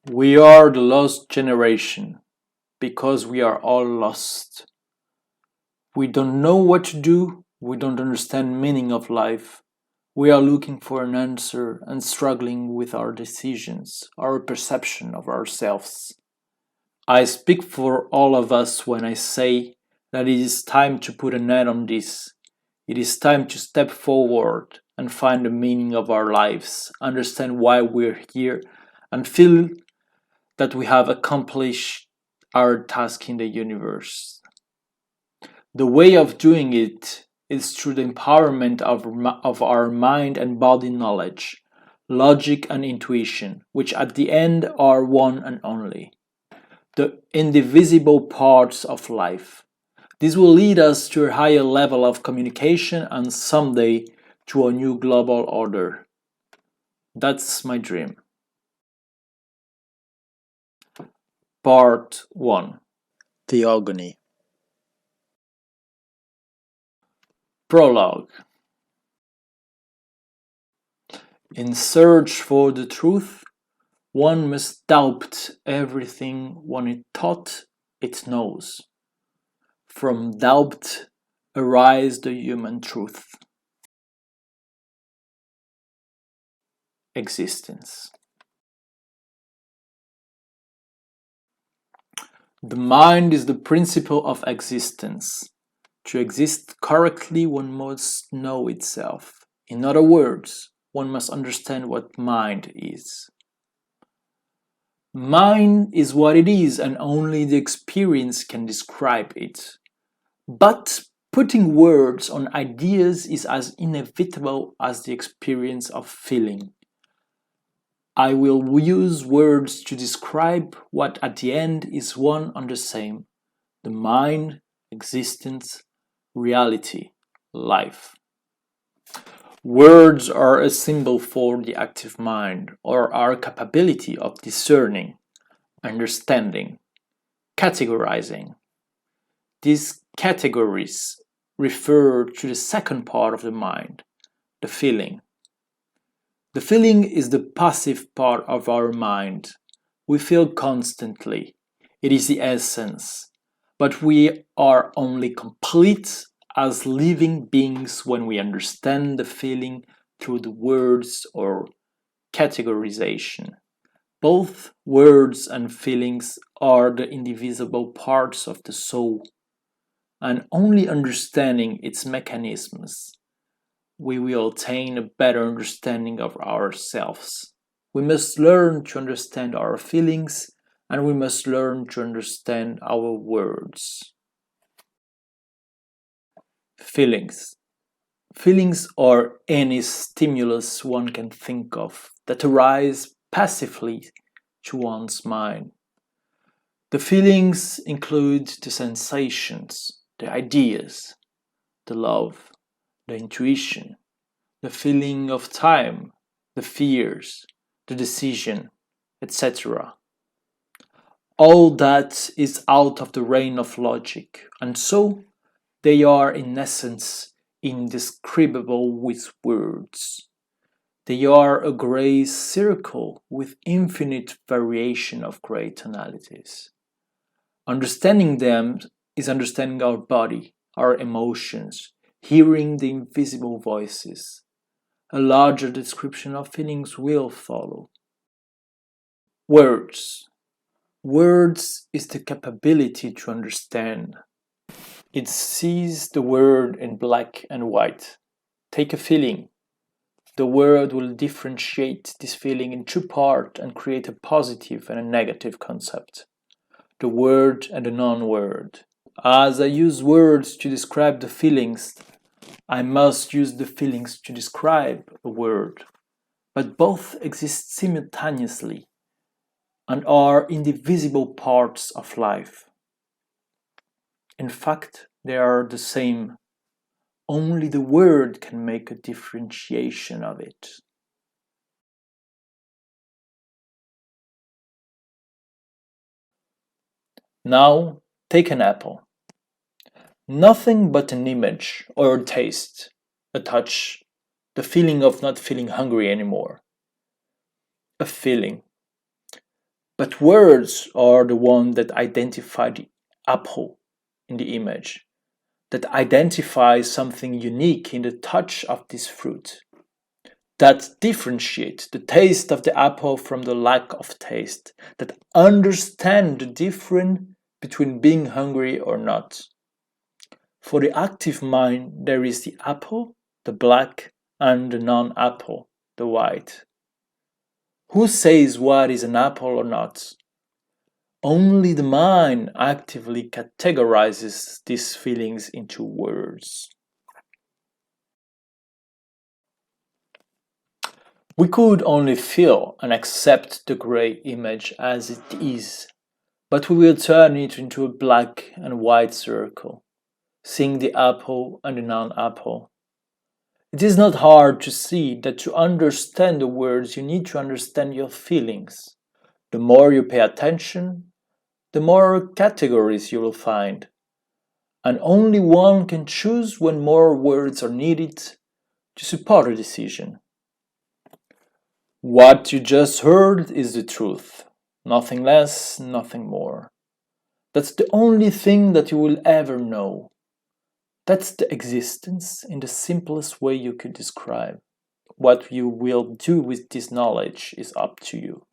We are the lost generation because we are all lost. We don't know what to do, we don't understand meaning of life. We are looking for an answer and struggling with our decisions, our perception of ourselves. I speak for all of us when I say that it is time to put an end on this. It is time to step forward and find the meaning of our lives, understand why we're here, and feel that we have accomplished our task in the universe. The way of doing it is through the empowerment of our mind and body knowledge, logic and intuition, which at the end are one and only, the indivisible parts of life. This will lead us to a higher level of communication and someday to a new global order. That's my dream. Part 1. Theogony. Prologue. In search for the truth, one must doubt everything one thought it knows. From doubt arises the human truth. Existence. The mind is the principle of existence. To exist correctly, one must know itself. In other words, one must understand what mind is. Mind is what it is, and only the experience can describe it. But putting words on ideas is as inevitable as the experience of feeling. I will use words to describe what at the end is one and the same: the mind, existence, reality, life. Words are a symbol for the active mind, or our capability of discerning, understanding, categorizing. These categories refer to the second part of the mind, the feeling. The feeling is the passive part of our mind. We feel constantly. It is the essence. But we are only complete as living beings when we understand the feeling through the words or categorization. Both words and feelings are the indivisible parts of the soul, and only understanding its mechanisms we will attain a better understanding of ourselves. We must learn to understand our feelings, and we must learn to understand our words. Feelings. Feelings are any stimulus one can think of that arise passively to one's mind. The feelings include the sensations, the ideas, the love, the intuition, the feeling of time, the fears, the decision, etc. All that is out of the reign of logic, and so they are in essence indescribable with words. They are a grey circle with infinite variation of grey tonalities. Understanding them is understanding our body, our emotions, hearing the invisible voices. A larger description of feelings will follow. Words. Words is the capability to understand. It sees the world in black and white. Take a feeling. The word will differentiate this feeling in two parts and create a positive and a negative concept. The word and the non-word. As I use words to describe the feelings, I must use the feelings to describe a word. But both exist simultaneously and are indivisible parts of life. In fact, they are the same. Only the word can make a differentiation of it. Now, take an apple. Nothing but an image or a taste, a touch, the feeling of not feeling hungry anymore. A feeling. But words are the one that identify the apple in the image, that identifies something unique in the touch of this fruit, that differentiate the taste of the apple from the lack of taste, that understand the difference between being hungry or not. For the active mind, there is the apple, the black, and the non-apple, the white. Who says what is an apple or not? Only the mind actively categorizes these feelings into words. We could only feel and accept the grey image as it is, but we will turn it into a black and white circle, seeing the apple and the non-apple. It is not hard to see that to understand the words you need to understand your feelings. The more you pay attention, the more categories you will find, and only one can choose when more words are needed to support a decision. What you just heard is the truth, nothing less, nothing more. That's the only thing that you will ever know. That's the existence in the simplest way you could describe. What you will do with this knowledge is up to you.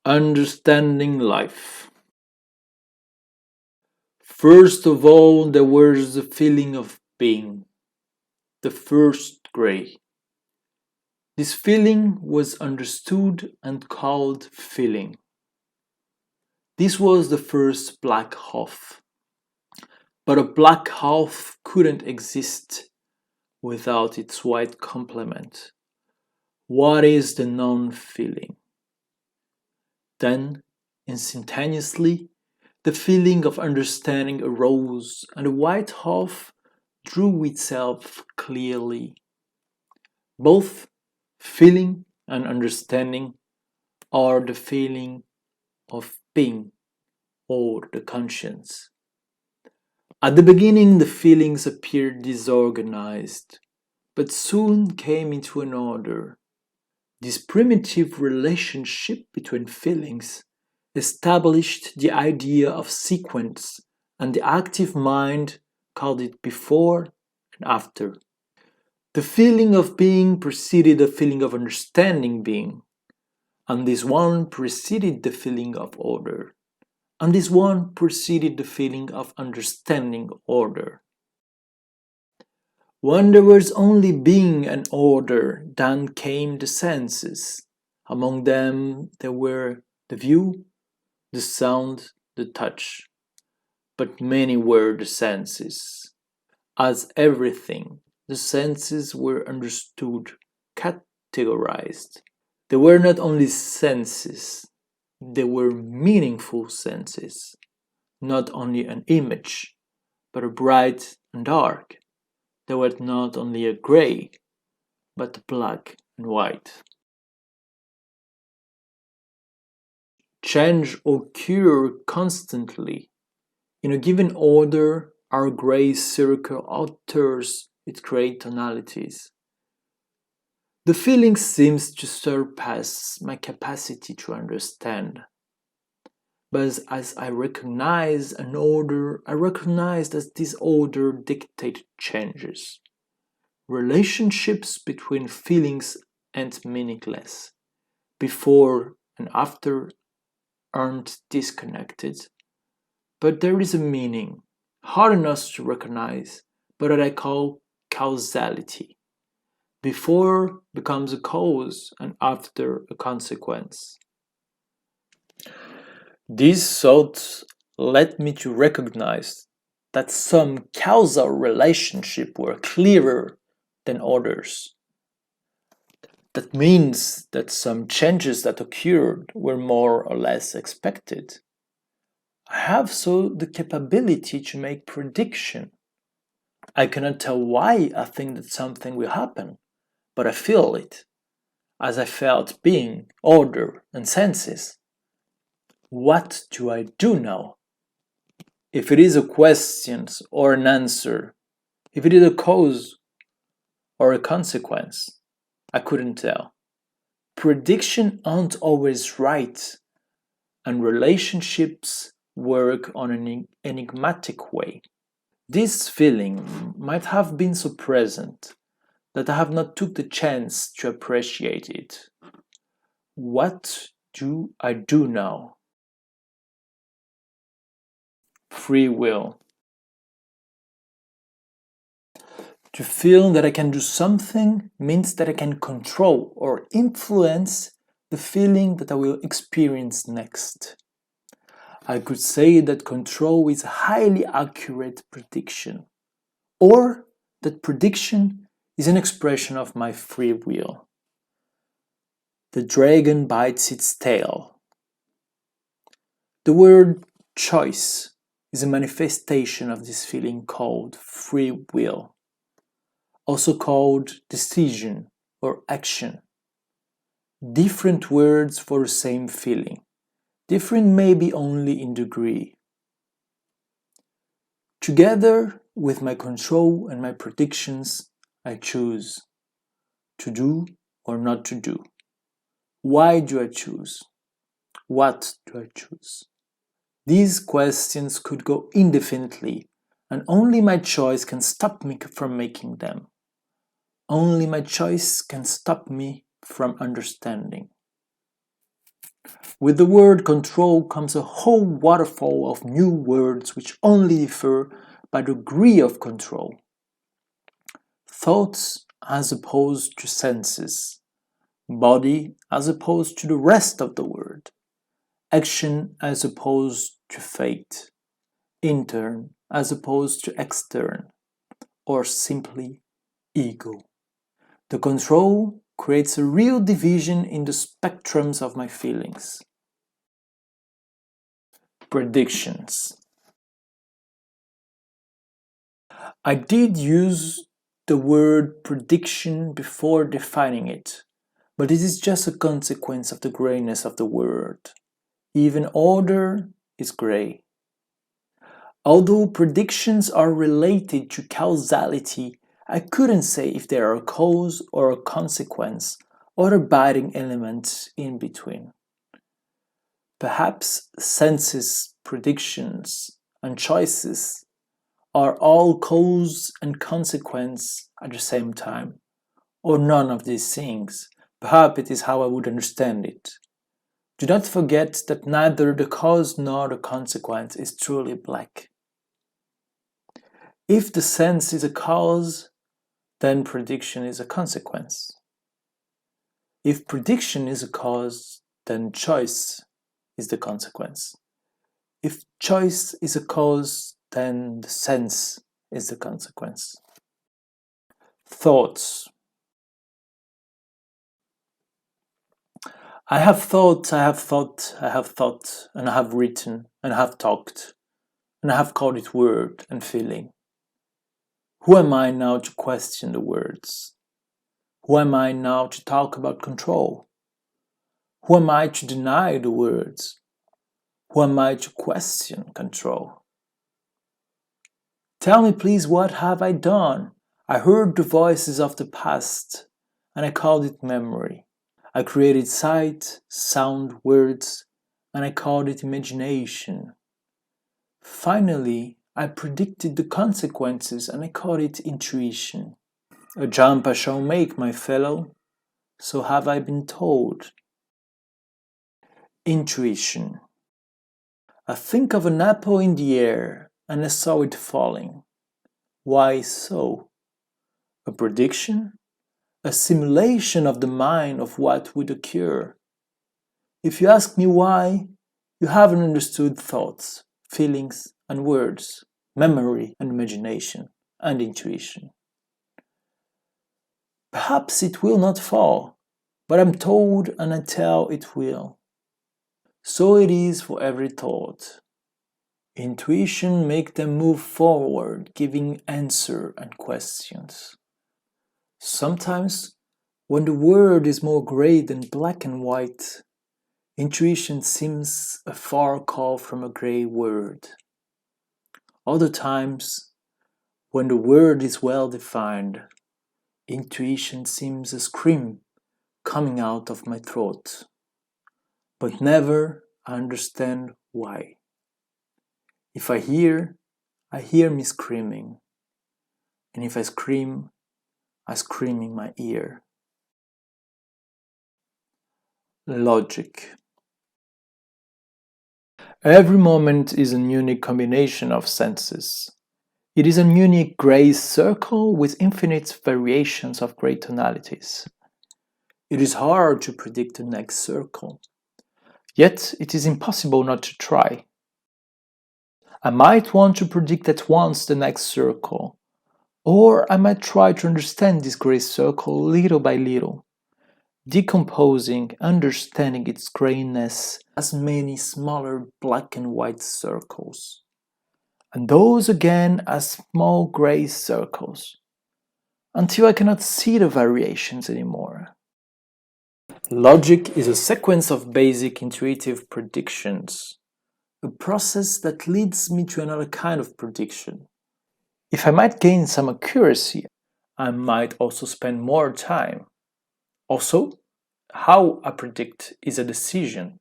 Understanding life. First of all, there was the feeling of being, the first grey. This feeling was understood and called feeling. This was the first black half. But a black half couldn't exist without its white complement. What is the non-feeling? Then, instantaneously, the feeling of understanding arose, and the white half drew itself clearly. Both feeling and understanding are the feeling of being or the conscience. At the beginning, the feelings appeared disorganized, but soon came into an order. This primitive relationship between feelings established the idea of sequence, and the active mind called it before and after. The feeling of being preceded the feeling of understanding being, and this one preceded the feeling of order, and this one preceded the feeling of understanding order. When there was only being and order, then came the senses. Among them there were the view, the sound, the touch. But many were the senses. As everything, the senses were understood, categorized. They were not only senses, they were meaningful senses. Not only an image, but a bright and dark. They were not only a grey, but black and white. Change occurs constantly. In a given order, our grey circle alters its grey tonalities. The feeling seems to surpass my capacity to understand. But as I recognize an order, I recognize that this order dictates changes. Relationships between feelings aren't meaningless. Before and after aren't disconnected. But there is a meaning, hard enough to recognize, but that I call causality. Before becomes a cause and after a consequence. These thoughts led me to recognize that some causal relationships were clearer than others. That means that some changes that occurred were more or less expected. I have so the capability to make prediction. I cannot tell why I think that something will happen, but I feel it, as I felt being, order, and senses. What do I do now? If it is a question or an answer, if it is a cause or a consequence, I couldn't tell. Prediction aren't always right, and relationships work on an enigmatic way. This feeling might have been so present that I have not took the chance to appreciate it. What do I do now? Free will. To feel that I can do something means that I can control or influence the feeling that I will experience next. I could say that control is a highly accurate prediction, or that prediction is an expression of my free will. The dragon bites its tail. The word choice is a manifestation of this feeling called free will, also called decision or action. Different words for the same feeling, different maybe only in degree. Together with my control and my predictions, I choose to do or not to do. Why do I choose? What do I choose? These questions could go indefinitely, and only my choice can stop me from making them. Only my choice can stop me from understanding. With the word control comes a whole waterfall of new words which only differ by degree of control. Thoughts as opposed to senses, body as opposed to the rest of the word, action as opposed to fate, intern as opposed to extern, or simply ego. The control creates a real division in the spectrums of my feelings. Predictions. I did use the word prediction before defining it, but it is just a consequence of the grayness of the word. Even order is gray. Although predictions are related to causality, I couldn't say if they are a cause or a consequence or a binding element in between. Perhaps senses, predictions, and choices are all cause and consequence at the same time, or none of these things. Perhaps it is how I would understand it. Do not forget that neither the cause nor the consequence is truly black. If the sense is a cause, then prediction is a consequence. If prediction is a cause, then choice is the consequence. If choice is a cause, then the sense is the consequence. Thoughts. I have thought, I have thought, I have thought, and I have written, and I have talked, and I have called it word and feeling. Who am I now to question the words? Who am I now to talk about control? Who am I to deny the words? Who am I to question control? Tell me please, what have I done? I heard the voices of the past, and I called it memory. I created sight, sound, words, and I called it imagination. Finally, I predicted the consequences, and I called it intuition. A jump I shall make, my fellow, so have I been told. Intuition. I think of an apple in the air, and I saw it falling. Why so? A prediction? A simulation of the mind of what would occur. If you ask me why, you haven't understood thoughts, feelings, and words, memory and imagination, and intuition. Perhaps it will not fall, but I'm told and I tell it will. So it is for every thought. Intuition makes them move forward, giving answer and questions. Sometimes, when the world is more grey than black and white, intuition seems a far call from a grey word. Other times, when the word is well defined, intuition seems a scream coming out of my throat, but never understand why. If I hear me screaming, and if I scream in my ear. Logic. Every moment is a unique combination of senses. It is a unique gray circle with infinite variations of gray tonalities. It is hard to predict the next circle, yet it is impossible not to try. I might want to predict at once the next circle, or I might try to understand this gray circle little by little, decomposing, understanding its grayness as many smaller black and white circles, and those again as small gray circles, until I cannot see the variations anymore. Logic is a sequence of basic intuitive predictions, a process that leads me to another kind of prediction. If I might gain some accuracy, I might also spend more time. Also, how I predict is a decision,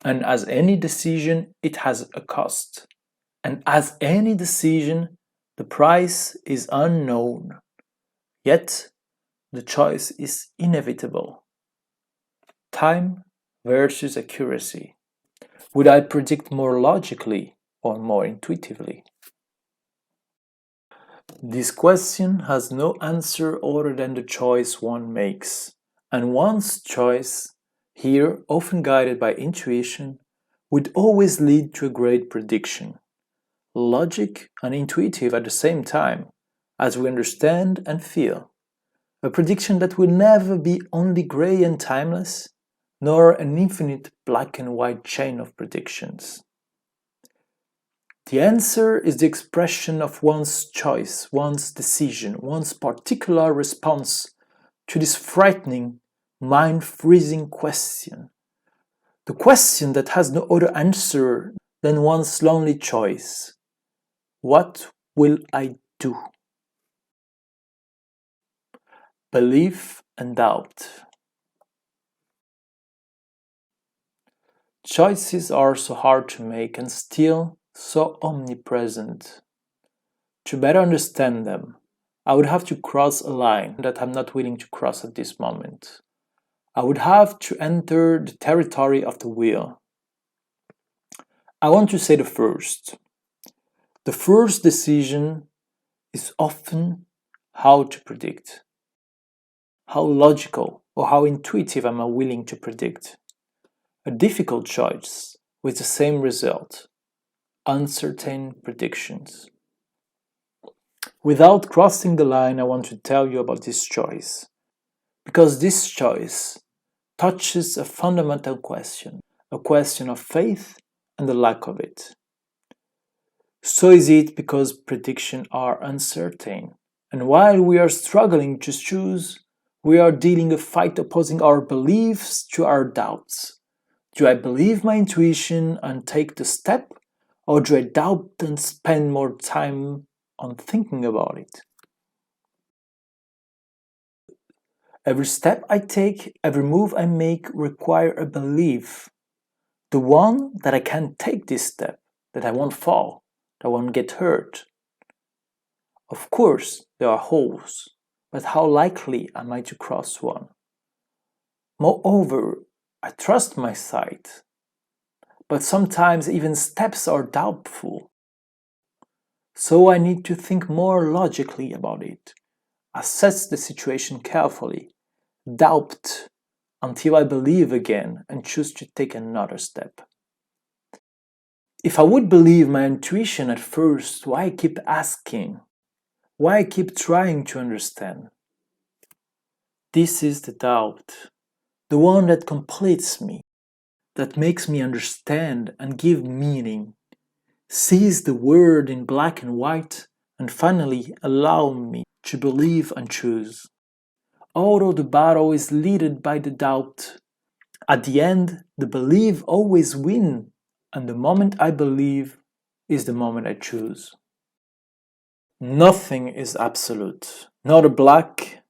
and as any decision, it has a cost. And as any decision, the price is unknown. Yet, the choice is inevitable. Time versus accuracy. Would I predict more logically or more intuitively? This question has no answer other than the choice one makes, and one's choice, here often guided by intuition, would always lead to a great prediction. Logic and intuitive at the same time, as we understand and feel. A prediction that will never be only grey and timeless, nor an infinite black and white chain of predictions. The answer is the expression of one's choice, one's decision, one's particular response to this frightening, mind-freezing question. The question that has no other answer than one's lonely choice. What will I do? Belief and doubt. Choices are so hard to make and still so omnipresent. To better understand them, I would have to cross a line that I'm not willing to cross at this moment. I would have to enter the territory of the will. I want to say the first. The first decision is often how to predict. How logical or how intuitive am I willing to predict? A difficult choice with the same result. Uncertain predictions. Without crossing the line, I want to tell you about this choice. Because this choice touches a fundamental question, a question of faith and the lack of it. So is it because predictions are uncertain, and while we are struggling to choose, we are dealing a fight opposing our beliefs to our doubts. Do I believe my intuition and take the step, or do I doubt and spend more time on thinking about it? Every step I take, every move I make require a belief. The one that I can take this step, that I won't fall, that I won't get hurt. Of course, there are holes, but how likely am I to cross one? Moreover, I trust my sight, but sometimes even steps are doubtful. So I need to think more logically about it, assess the situation carefully, doubt until I believe again and choose to take another step. If I would believe my intuition at first, why keep asking? Why keep trying to understand? This is the doubt, the one that completes me, that makes me understand and give meaning, sees the word in black and white, and finally allow me to believe and choose. Although the battle is led by the doubt, at the end the belief always wins, and the moment I believe is the moment I choose. Nothing is absolute, nor the black,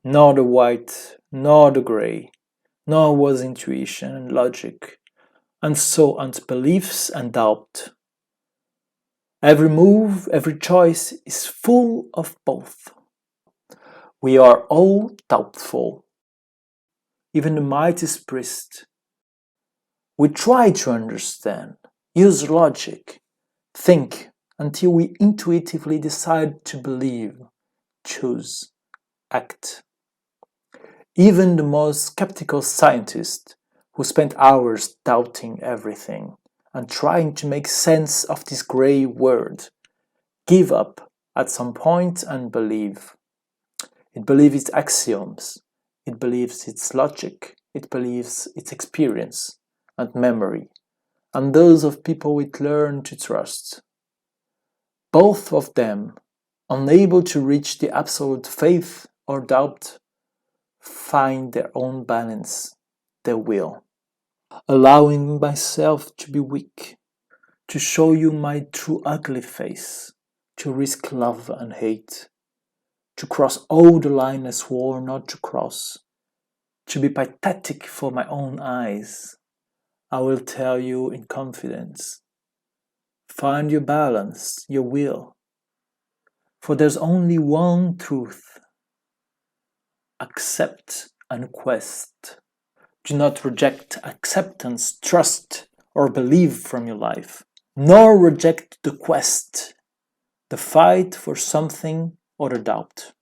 nor the white, nor the grey. nor was intuition and logic, and so aren't beliefs and doubt. Every move, every choice is full of both. We are all doubtful. Even the mightiest priest. We try to understand, use logic, think until we intuitively decide to believe, choose, act. Even the most skeptical scientist, who spent hours doubting everything and trying to make sense of this grey world, give up at some point and believe. It believes its axioms, it believes its logic, it believes its experience and memory, and those of people it learned to trust. Both of them, unable to reach the absolute faith or doubt, find their own balance, their will. Allowing myself to be weak, to show you my true ugly face, to risk love and hate, to cross all the line I swore not to cross, to be pathetic for my own eyes. I will tell you in confidence. Find your balance, your will. For there's only one truth. Accept and quest. Do not reject acceptance, trust, or belief from your life, nor reject the quest, the fight for something or the doubt.